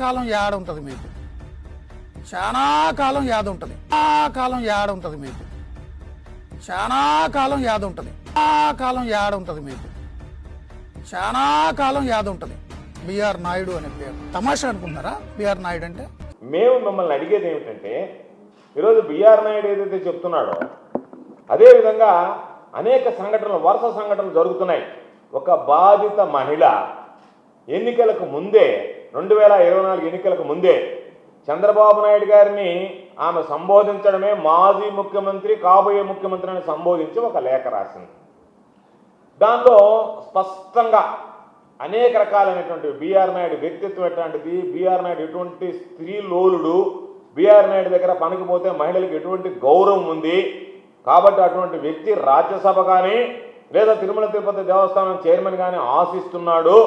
కాలం యాడ ఉంటుంది మీకు, చాలా కాలం యాద ఉంటుంది, కాలం యాడ ఉంటుంది మీకు, చాలా కాలం యాద ఉంటుంది, కాలం యాడ ఉంటుంది మీకు, చాలా కాలం యాద ఉంటుంది. బిఆర్ నాయుడు అనే పేరు తమాషా అనుకుంటున్నారా? బిఆర్ నాయుడు అంటే మేము మిమ్మల్ని అడిగేది ఏమిటంటే, ఈరోజు బిఆర్ నాయుడు ఏదైతే చెప్తున్నాడో అదేవిధంగా అనేక సంఘటనలు, వరుస సంఘటనలు జరుగుతున్నాయి. ఒక బాధిత మహిళ ఎన్నికలకు ముందే, 2024 ఎన్నికలకు ముందే చంద్రబాబు నాయుడు గారిని ఆమె సంబోధించడమే, మాజీ ముఖ్యమంత్రి కాబోయే ముఖ్యమంత్రి అని సంబోధించి ఒక లేఖ రాసింది. దానిలో స్పష్టంగా అనేక రకాలైనటువంటి బిఆర్ నాయుడు వ్యక్తిత్వం ఎట్లాంటిది, బిఆర్ నాయుడు ఎటువంటి స్త్రీ లోలుడు, బిఆర్ నాయుడు దగ్గర పనికిపోతే మహిళలకు ఎటువంటి గౌరవం ఉంది, కాబట్టి అటువంటి వ్యక్తి రాజ్యసభ కానీ లేదా తిరుమల తిరుపతి దేవస్థానం చైర్మన్ కానీ ఆశిస్తున్నాడు.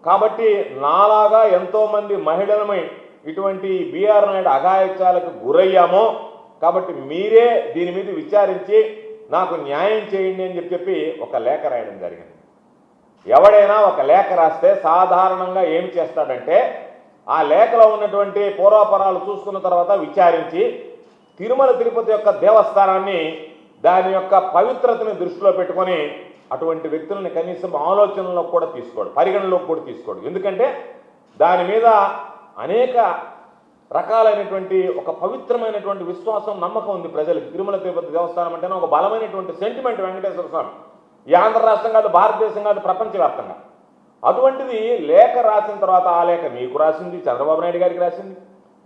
కాబట్టి నాలాగా ఎంతోమంది మహిళలమై ఇటువంటి బిఆర్ నాయుడు అఘాయిత్యాలకు గురయ్యాము, కాబట్టి మీరే దీని మీద విచారించి నాకు న్యాయం చేయండి అని చెప్పి ఒక లేఖ రాయడం జరిగింది. ఎవడైనా ఒక లేఖ రాస్తే సాధారణంగా ఏమి చేస్తాడంటే, ఆ లేఖలో ఉన్నటువంటి పూర్వాపరాలు చూసుకున్న తర్వాత విచారించి తిరుమల తిరుపతి యొక్క దేవస్థానాన్ని, దాని యొక్క పవిత్రతని దృష్టిలో పెట్టుకొని అటువంటి వ్యక్తులని కనీసం ఆలోచనలో కూడా తీసుకోడు, పరిగణలోకి కూడా తీసుకోడు. ఎందుకంటే దాని మీద అనేక రకాలైనటువంటి ఒక పవిత్రమైనటువంటి విశ్వాసం, నమ్మకం ఉంది ప్రజలకు. తిరుమల తిరుపతి దేవస్థానం అంటేనే ఒక బలమైనటువంటి సెంటిమెంట్ వెంకటేశ్వర స్వామి. ఈ ఆంధ్ర రాష్ట్రం కాదు, భారతదేశం కాదు, ప్రపంచవ్యాప్తంగా. అటువంటిది లేఖ రాసిన తర్వాత, ఆ లేఖ మీకు రాసింది, చంద్రబాబు నాయుడు గారికి రాసింది,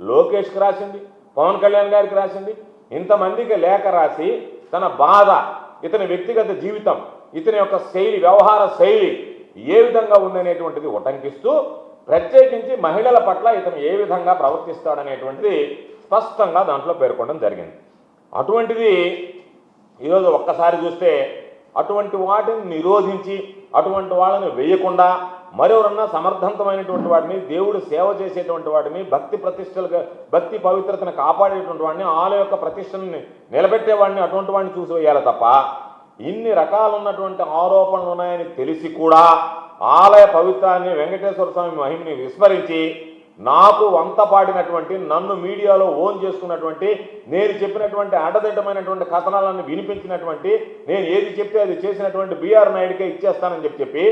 లోకేష్కి రాసింది, పవన్ కళ్యాణ్ గారికి రాసింది, ఇంతమందికి లేఖ రాసి తన బాధ, ఇతని వ్యక్తిగత జీవితం, ఇతని యొక్క శైలి, వ్యవహార శైలి ఏ విధంగా ఉందనేటువంటిది ఉటంకిస్తూ, ప్రత్యేకించి మహిళల పట్ల ఇతను ఏ విధంగా ప్రవర్తిస్తాడనేటువంటిది స్పష్టంగా దాంట్లో పేర్కొనడం జరిగింది. అటువంటిది ఈరోజు ఒక్కసారి చూస్తే అటువంటి వాటిని నిరోధించి, అటువంటి వాళ్ళని వేయకుండా మరెవరన్నా సమర్థవంతమైనటువంటి వాటిని, దేవుడు సేవ చేసేటువంటి వాటిని, భక్తి ప్రతిష్టలు, భక్తి పవిత్రతను కాపాడేటువంటి వాడిని, ఆలయ యొక్క ప్రతిష్టని నిలబెట్టేవాడిని, అటువంటి వాడిని చూసి వేయాలి తప్ప, ఇన్ని రకాలున్నటువంటి ఆరోపణలు ఉన్నాయని తెలిసి కూడా ఆలయ పవిత్రాన్ని, వెంకటేశ్వర స్వామి మహిమని విస్మరించి నాకు వంత పాడినటువంటి, నన్ను మీడియాలో ఓన్ చేసుకున్నటువంటి, నేను చెప్పినటువంటి అడ్డదిడ్డమైనటువంటి కథనాలను వినిపించినటువంటి, నేను ఏది చెప్తే అది చేసినటువంటి బిఆర్ నాయుడికే ఇచ్చేస్తానని చెప్పి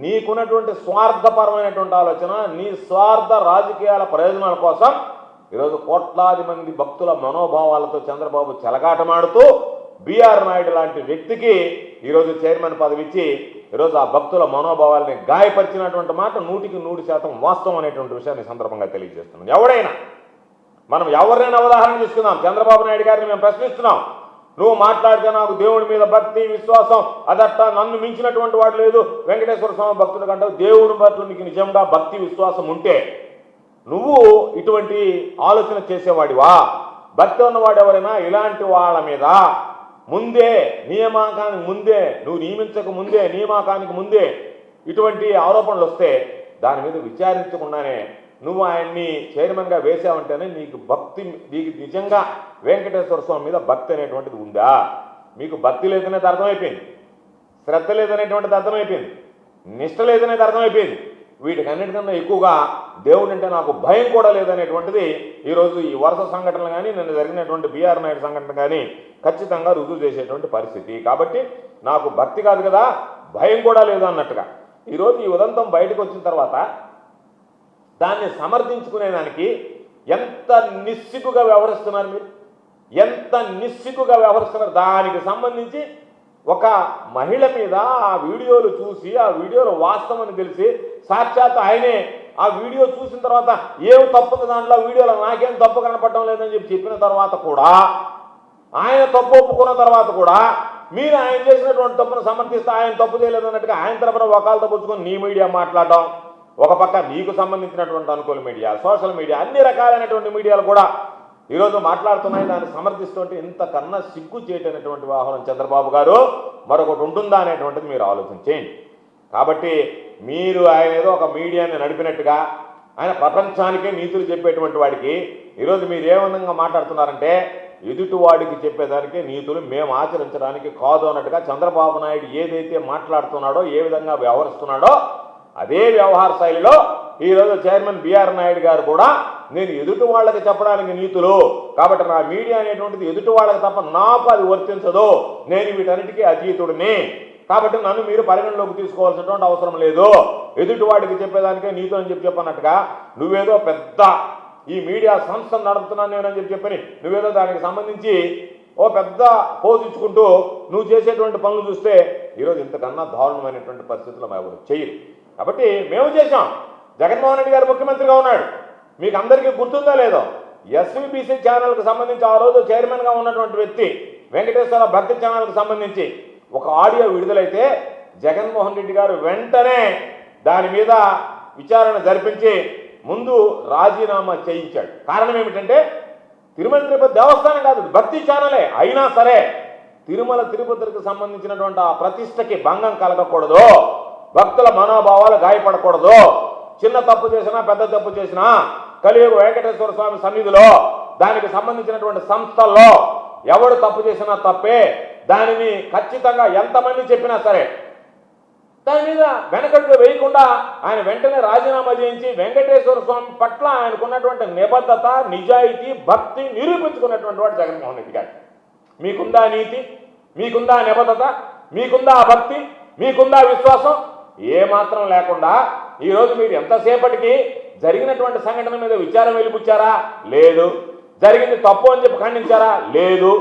నీకున్నటువంటి స్వార్థపరమైనటువంటి ఆలోచన, నీ స్వార్థ రాజకీయాల ప్రయోజనాల కోసం ఈరోజు కోట్లాది మంది భక్తుల మనోభావాలతో చంద్రబాబు చెలగాటమాడుతూ బిఆర్ నాయుడు లాంటి వ్యక్తికి ఈరోజు చైర్మన్ పదవి ఇచ్చి ఈరోజు ఆ భక్తుల మనోభావాల్ని గాయపరిచినటువంటి మాట 100% వాస్తవం అనేటువంటి విషయాన్ని సందర్భంగా తెలియజేస్తున్నాం. ఎవడైనా, మనం ఎవరినైనా ఉదాహరణ తీసుకుందాం. చంద్రబాబు నాయుడు గారిని మేము ప్రశ్నిస్తున్నాం. నువ్వు మాట్లాడితే నాకు దేవుడి మీద భక్తి, విశ్వాసం, అదట్ట నన్ను మించినటువంటి వాడు లేదు, వెంకటేశ్వర స్వామి భక్తుల కంటే దేవుడి పట్ల నీకు నిజంగా భక్తి విశ్వాసం ఉంటే నువ్వు ఇటువంటి ఆలోచన చేసేవాడివా? భక్తి ఉన్నవాడు ఎవరైనా ఇలాంటి వాళ్ళ మీద ముందే, నియామకానికి ముందే, నువ్వు నియమించక ముందే, నియామకానికి ముందే ఇటువంటి ఆరోపణలు వస్తే దాని మీద విచారించకుండానే నువ్వు ఆయన్ని చైర్మన్గా వేసావంటేనే నీకు భక్తి, నీకు నిజంగా వెంకటేశ్వర స్వామి మీద భక్తి అనేటువంటిది ఉందా? మీకు భక్తి లేదనేది అర్థమైపోయింది, శ్రద్ధ లేదనేటువంటిది అర్థమైపోయింది, నిష్ట లేదనేది అర్థమైపోయింది. వీటికన్నిటికన్నా ఎక్కువగా దేవుడు అంటే నాకు భయం కూడా లేదనేటువంటిది ఈరోజు ఈ వరుస సంఘటనలు కానీ, నిన్న జరిగినటువంటి బిఆర్ నాయుడు సంఘటన కానీ ఖచ్చితంగా రుజువు చేసేటువంటి పరిస్థితి. కాబట్టి నాకు భక్తి కాదు కదా, భయం కూడా లేదు అన్నట్టుగా ఈరోజు ఈ ఉదంతం బయటకు వచ్చిన తర్వాత దాన్ని సమర్థించుకునేదానికి ఎంత నిస్సిగ్గుగా వ్యవహరిస్తున్నారు మీరు, ఎంత నిస్సిగ్గుగా వ్యవహరిస్తున్నారు. దానికి సంబంధించి ఒక మహిళ మీద ఆ వీడియోలు చూసి, ఆ వీడియోలు వాస్తవం తెలిసి, సాక్షాత్ ఆయనే ఆ వీడియో చూసిన తర్వాత ఏం తప్పుంది దాంట్లో, వీడియోలో నాకేం తప్పు కనపడడం లేదని చెప్పిన తర్వాత కూడా, ఆయన తప్పు ఒప్పుకున్న తర్వాత కూడా మీరు ఆయన చేసినటువంటి తప్పును సమర్థిస్తే ఆయన తప్పు చేయలేదు అన్నట్టుగా ఆయన తరపున వకాలతో పుచ్చుకొని నీ మీడియా మాట్లాడడం, ఒక పక్క నీకు సంబంధించినటువంటి అనుకూల మీడియా, సోషల్ మీడియా, అన్ని రకాలైనటువంటి మీడియాలు కూడా ఈరోజు మాట్లాడుతున్నాయి. దాన్ని సమర్థిస్తుంటే ఇంతకన్నా సిగ్గు చేయటైనటువంటి వ్యవహారం చంద్రబాబు గారు మరొకటి ఉంటుందా అనేటువంటిది మీరు ఆలోచన చేయండి. కాబట్టి మీరు ఆయన ఏదో ఒక మీడియాని నడిపినట్టుగా, ఆయన ప్రపంచానికే నీతులు చెప్పేటువంటి వాడికి ఈరోజు మీరు ఏ విధంగా మాట్లాడుతున్నారంటే, ఎదుటివాడికి చెప్పేదానికి నీతులు మేము ఆచరించడానికి కాదు అన్నట్టుగా చంద్రబాబు నాయుడు ఏదైతే మాట్లాడుతున్నాడో, ఏ విధంగా వ్యవహరిస్తున్నాడో అదే వ్యవహార శైలిలో ఈరోజు చైర్మన్ బిఆర్ నాయుడు గారు కూడా నేను ఎదుటి వాళ్ళకి చెప్పడానికి నీతులు, కాబట్టి నా మీడియా అనేటువంటిది ఎదుటి వాళ్ళకి తప్ప నాకు అది వర్తించదు, నేను వీటన్నిటికీ అతీతుడిని, కాబట్టి నన్ను మీరు పరిగణలోకి తీసుకోవాల్సినటువంటి అవసరం లేదు, ఎదుటి వాడికి చెప్పేదానికే నీతులు అని చెప్పన్నట్టుగా నువ్వేదో పెద్ద ఈ మీడియా సంస్థను నడుపుతున్నాను నేనని చెప్పని నువ్వేదో దానికి సంబంధించి ఓ పెద్ద పోజించుకుంటూ నువ్వు చేసేటువంటి పనులు చూస్తే ఈరోజు ఇంతకన్నా దారుణమైనటువంటి పరిస్థితులు ఎవరు చేయరు. కాబట్టి మేము చేశాం. జగన్మోహన్ రెడ్డి గారు ముఖ్యమంత్రిగా ఉన్నాడు, మీకు అందరికీ గుర్తుందో లేదో, ఎస్వీబీసీ ఛానల్కి సంబంధించి ఆ రోజు చైర్మన్గా ఉన్నటువంటి వ్యక్తి వెంకటేశ్వర భక్తి ఛానల్కి సంబంధించి ఒక ఆడియో విడుదలైతే జగన్మోహన్ రెడ్డి గారు వెంటనే దాని మీద విచారణ జరిపించి ముందు రాజీనామా చేయించాడు. కారణం ఏమిటంటే తిరుమల తిరుపతి దేవస్థానం కాదు, భక్తి ఛానలే, అయినా సరే తిరుమల తిరుపతికి సంబంధించినటువంటి ఆ ప్రతిష్టకి భంగం కలగకూడదు, భక్తుల మనోభావాలు గాయపడకూడదు, చిన్న తప్పు చేసినా పెద్ద తప్పు చేసినా కలియుగ వెంకటేశ్వర స్వామి సన్నిధిలో దానికి సంబంధించినటువంటి సంస్థల్లో ఎవడు తప్పు చేసినా తప్పే, దానిని ఖచ్చితంగా ఎంతమంది చెప్పినా సరే దాని మీద వెనకడుగు వేయకుండా ఆయన వెంటనే రాజీనామా చేయించి వెంకటేశ్వర స్వామి పట్ల ఆయనకున్నటువంటి నిబద్ధత, నిజాయితీ, భక్తి నిరూపించుకున్నటువంటి వాడు జగన్మోహన్ రెడ్డి గారు. మీకుందా నీతి, మీకుందా నిబద్ధత, మీకుందా భక్తి, మీకుందా విశ్వాసం? ఏమాత్రం లేకుండా ఈరోజు మీరు ఎంతసేపటికి జరిగినటువంటి సంఘటన మీద విచారం వెలిపుచ్చారా? లేదు. జరిగింది తప్పు అని చెప్పి ఖండించారా? లేదు.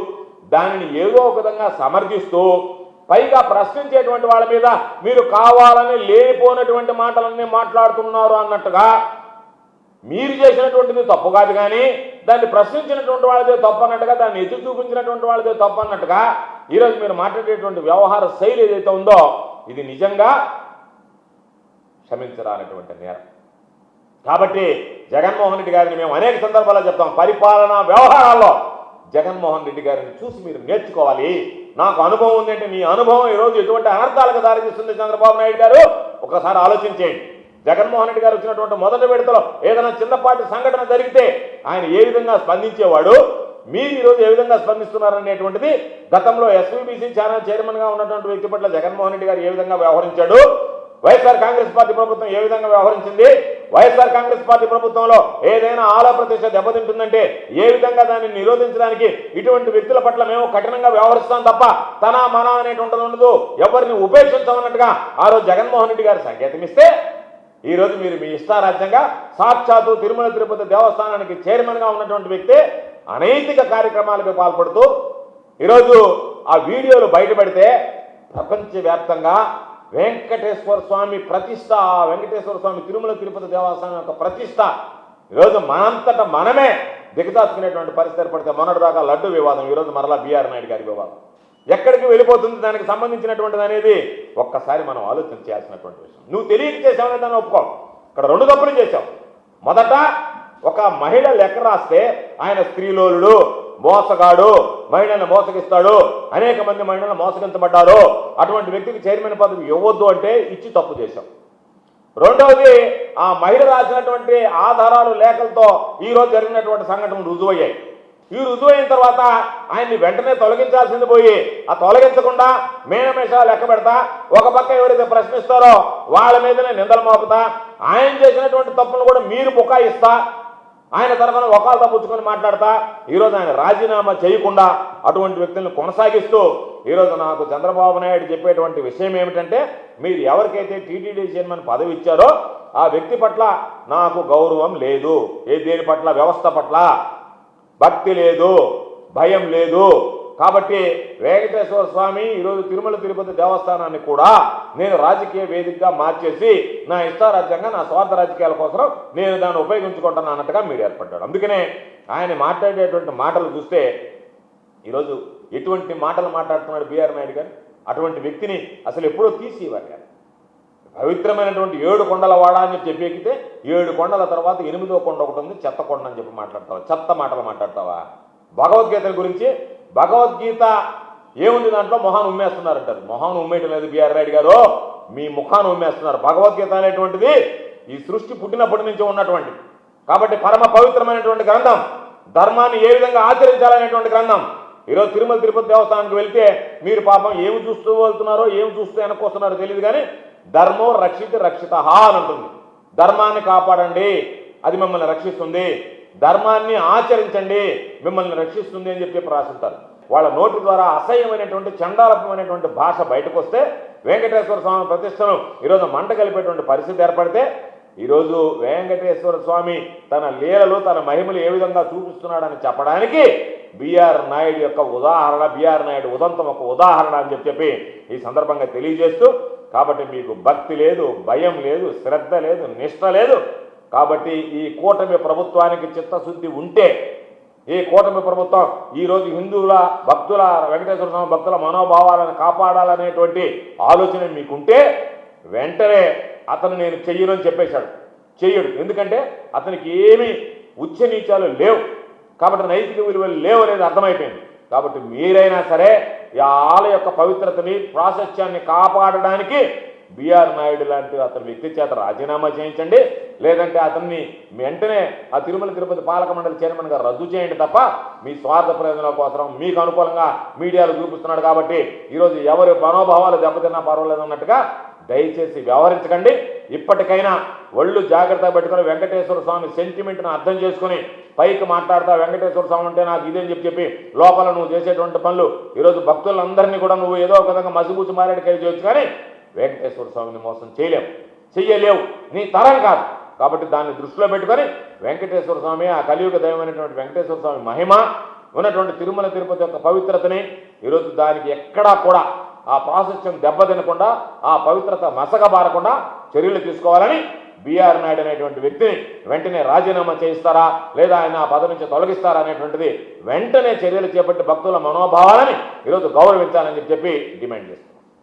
దానిని ఏదో ఒక విధంగా సమర్థిస్తూ పైగా ప్రశ్నించేటువంటి వాళ్ళ మీద మీరు కావాలని లేనిపోయినటువంటి మాటలన్నీ మాట్లాడుతున్నారు అన్నట్టుగా మీరు చేసినటువంటిది తప్పు కాదు, కానీ దాన్ని ప్రశ్నించినటువంటి వాళ్ళదే తప్పు అన్నట్టుగా, దాన్ని ఎత్తి చూపించినటువంటి వాళ్ళదే తప్పు అన్నట్టుగా ఈరోజు మీరు మాట్లాడేటువంటి వ్యవహార శైలి ఏదైతే ఉందో ఇది నిజంగా క్షమించరానటువంటి నేరం. కాబట్టి జగన్మోహన్ రెడ్డి గారిని మేము అనేక సందర్భాల్లో చెప్తాం, పరిపాలనా వ్యవహారాల్లో జగన్మోహన్ రెడ్డి గారిని చూసి మీరు నేర్చుకోవాలి. నాకు అనుభవం ఉందంటే మీ అనుభవం ఈరోజు ఎటువంటి అనర్థాలకు దారితీస్తుంది చంద్రబాబు నాయుడు గారు ఒకసారి ఆలోచించేయండి. జగన్మోహన్ రెడ్డి గారు వచ్చినటువంటి మొదటి విడతలో ఏదైనా చిన్నపాటి సంఘటన జరిగితే ఆయన ఏ విధంగా స్పందించేవాడు, మీరు ఈరోజు ఏ విధంగా స్పందిస్తున్నారనేటువంటిది గతంలో ఎస్వీబీసీ ఛానల్ చైర్మన్గా ఉన్నటువంటి వ్యక్తి పట్ల జగన్మోహన్ రెడ్డి గారు ఏ విధంగా వ్యవహరించాడు, వైఎస్ఆర్ కాంగ్రెస్ పార్టీ ప్రభుత్వం ఏ విధంగా వ్యవహరించింది, వైఎస్ఆర్ కాంగ్రెస్ పార్టీ ప్రభుత్వంలో ఏదైనా ఆల ప్రతిష్ట దెబ్బతింటుందంటే ఏ విధంగా దాన్ని నిరోధించడానికి ఇటువంటి వ్యక్తుల పట్ల మేము కఠినంగా వ్యవహరిస్తాం తప్ప తన మన అనేటువంటిది ఉండదు, ఎవరిని ఉపేక్షించమన్నట్టుగా ఆ రోజు జగన్మోహన్ రెడ్డి గారు సంకేతం ఇస్తే ఈరోజు మీరు మీ ఇష్టారాజ్యంగా సాక్షాత్తు తిరుమల తిరుపతి దేవస్థానానికి చైర్మన్గా ఉన్నటువంటి వ్యక్తి అనైతిక కార్యక్రమాలకు పాల్పడుతూ ఈరోజు ఆ వీడియోలు బయటపెడితే ప్రపంచవ్యాప్తంగా వెంకటేశ్వర స్వామి ప్రతిష్ట, వెంకటేశ్వర స్వామి తిరుమల తిరుపతి దేవస్థానం యొక్క ప్రతిష్ట ఈరోజు మనంతట మనమే దిగదాచుకునేటువంటి పరిస్థితి ఏర్పడితే మొన్నటిదాకా లడ్డు వివాదం, ఈరోజు మరలా బిఆర్ నాయుడు గారి వివాదం ఎక్కడికి వెళ్ళిపోతుంది, దానికి సంబంధించినటువంటిది అనేది ఒక్కసారి మనం ఆలోచన చేయాల్సినటువంటి విషయం. నువ్వు తెలియక చేసావనే దాన్ని ఒప్పుకో. ఇక్కడ రెండు తప్పులు చేశావు. మొదట ఒక మహిళ లెక్క రాస్తే ఆయన స్త్రీలోలుడు, మోసగాడు, మహిళలను మోసగిస్తాడు, అనేక మంది మహిళలను మోసగించబడ్డారు, అటువంటి వ్యక్తికి చైర్మన్ పదవి ఇవ్వద్దు అంటే ఇచ్చి తప్పు చేశాం. రెండవది ఆ మహిళ రాసినటువంటి ఆధారాలు లేఖలతో ఈరోజు జరిగినటువంటి సంఘటనలు రుజువయ్యాయి. ఈ రుజువైన తర్వాత ఆయన్ని వెంటనే తొలగించాల్సింది పోయి ఆ తొలగించకుండా మేనమేషాలు లెక్క పెడతా, ఒక పక్క ఎవరైతే ప్రశ్నిస్తారో వాళ్ళ మీదనే నిందలు మోపుతా, ఆయన చేసినటువంటి తప్పును కూడా మీరు బుకాయిస్తా, ఆయన తరఫున ఒకళ్ళు తప్పుచ్చుకొని మాట్లాడతా ఈరోజు ఆయన రాజీనామా చేయకుండా అటువంటి వ్యక్తులను కొనసాగిస్తూ ఈరోజు నాకు చంద్రబాబు నాయుడు చెప్పేటువంటి విషయం ఏమిటంటే, మీరు ఎవరికైతే టీటీడీ చైర్మన్ పదవి ఇచ్చారో ఆ వ్యక్తి పట్ల నాకు గౌరవం లేదు, దేని పట్ల, వ్యవస్థ పట్ల భక్తి లేదు, భయం లేదు, కాబట్టి వెంకటేశ్వర స్వామి ఈరోజు తిరుమల తిరుపతి దేవస్థానాన్ని కూడా నేను రాజకీయ వేదికగా మార్చేసి నా ఇష్టారాజ్యంగా నా స్వార్థ రాజకీయాల కోసం నేను దాన్ని ఉపయోగించుకుంటాను అన్నట్టుగా మీరు ఏర్పడ్డాడు. అందుకనే ఆయన మాట్లాడేటువంటి మాటలు చూస్తే ఈరోజు ఎటువంటి మాటలు మాట్లాడుతున్నాడు బిఆర్ నాయుడు గారు, అటువంటి వ్యక్తిని అసలు ఎప్పుడో తీసేవారు గారు. పవిత్రమైనటువంటి 7 కొండల వాడ అని చెప్పి ఎక్కితే 7 కొండల తర్వాత 8వ కొండ ఒకటి ఉంది, చెత్త కొండ అని చెప్పి మాట్లాడతావా? చెత్త మాటలు మాట్లాడతావా? భగవద్గీత గురించి, భగవద్గీత ఏముంది దాంట్లో మొహాన్ని ఉమ్మేస్తున్నారంటారు. మొహాన్ని ఉమ్మేయటం లేదు బిఆర్ నాయుడు గారు, మీ ముఖాన్ని ఉమ్మేస్తున్నారు. భగవద్గీత అనేటువంటిది ఈ సృష్టి పుట్టినప్పటి నుంచి ఉన్నటువంటి, కాబట్టి పరమ పవిత్రమైనటువంటి గ్రంథం, ధర్మాన్ని ఏ విధంగా ఆచరించాలనేటువంటి గ్రంథం. ఈరోజు తిరుమల తిరుపతి దేవస్థానానికి వెళ్తే మీరు పాపం ఏమి చూస్తూ వెళ్తున్నారో, ఏమి చూస్తూ వెనక్కొస్తున్నారో తెలియదు, కానీ ధర్మో రక్షిత రక్షిత అని ఉంటుంది. ధర్మాన్ని కాపాడండి, అది మిమ్మల్ని రక్షిస్తుంది. ధర్మాన్ని ఆచరించండి, మిమ్మల్ని రక్షిస్తుంది అని చెప్పి రాసుంటారు. వాళ్ళ నోటి ద్వారా అసహ్యమైనటువంటి చండాలమైనటువంటి భాష బయటకు వస్తే వెంకటేశ్వర స్వామి ప్రతిష్టను ఈరోజు మంట కలిపేటువంటి పరిస్థితి ఏర్పడితే ఈరోజు వెంకటేశ్వర స్వామి తన లీలలు తన మహిమలు ఏ విధంగా చూపిస్తున్నాడని చెప్పడానికి బిఆర్ నాయుడు యొక్క ఉదాహరణ, బిఆర్ నాయుడు ఉదంతం ఒక ఉదాహరణ అని చెప్పి ఈ సందర్భంగా తెలియజేస్తూ, కాబట్టి మీకు భక్తి లేదు, భయం లేదు, శ్రద్ధ లేదు, నిష్ఠ లేదు. కాబట్టి ఈ కూటమి ప్రభుత్వానికి చిత్తశుద్ధి ఉంటే, ఈ కూటమి ప్రభుత్వం ఈరోజు హిందువుల భక్తుల వెంకటేశ్వర స్వామి భక్తుల మనోభావాలను కాపాడాలనేటువంటి ఆలోచన మీకుంటే వెంటనే అతను నేను చెయ్యను చెప్పేశాడు. చెయ్యడు, ఎందుకంటే అతనికి ఏమీ ఉచ్చ నీచాలు లేవు, కాబట్టి నైతిక విలువలు లేవు అనేది అర్థమైపోయింది. కాబట్టి మీరైనా సరే ఈ ఆలయ యొక్క పవిత్రతని ప్రాశస్త్యాన్ని కాపాడడానికి బిఆర్ నాయుడు లాంటి అతని వ్యక్తి చేత రాజీనామా చేయించండి, లేదంటే అతన్ని వెంటనే ఆ తిరుమల తిరుపతి పాలక మండలి చైర్మన్గా రద్దు చేయండి తప్ప మీ స్వార్థ ప్రయోజనాల కోసం మీకు అనుకూలంగా మీడియాలో చూపిస్తున్నాడు కాబట్టి ఈరోజు ఎవరి మనోభావాలు దెబ్బతిన్నా పర్వాలేదు అన్నట్టుగా దయచేసి వ్యవహరించకండి. ఇప్పటికైనా ఒళ్ళు జాగ్రత్త పెట్టుకుని వెంకటేశ్వర స్వామి సెంటిమెంట్ను అర్థం చేసుకుని పైకి మాట్లాడతా వెంకటేశ్వర స్వామి అంటే నాకు ఇదేం చెప్పి లోపల నువ్వు చేసేటువంటి పనులు ఈరోజు భక్తులందరినీ కూడా నువ్వు ఏదో ఒక విధంగా మసిబూసి మారేడుకాయ చేయొచ్చు, కానీ వెంకటేశ్వర స్వామిని మోసం చెయ్యలేవు, నీ తరం కాదు. కాబట్టి దాన్ని దృష్టిలో పెట్టుకొని వెంకటేశ్వర స్వామి, ఆ కలియుగ దైవమైనటువంటి వెంకటేశ్వర స్వామి మహిమ ఉన్నటువంటి తిరుమల తిరుపతి యొక్క పవిత్రతని ఈరోజు దానికి ఎక్కడా కూడా ఆ ప్రాశస్త్యం దెబ్బతినకుండా, ఆ పవిత్రత మసకబారకుండా చర్యలు తీసుకోవాలని బిఆర్ నాయుడు అనేటువంటి వ్యక్తిని వెంటనే రాజీనామా చేయిస్తారా లేదా ఆయన ఆ పదవి నుంచి తొలగిస్తారా అనేటువంటిది వెంటనే చర్యలు చేపట్టి భక్తుల మనోభావాలని ఈరోజు గౌరవించాలని చెప్పి డిమాండ్ చేస్తారు.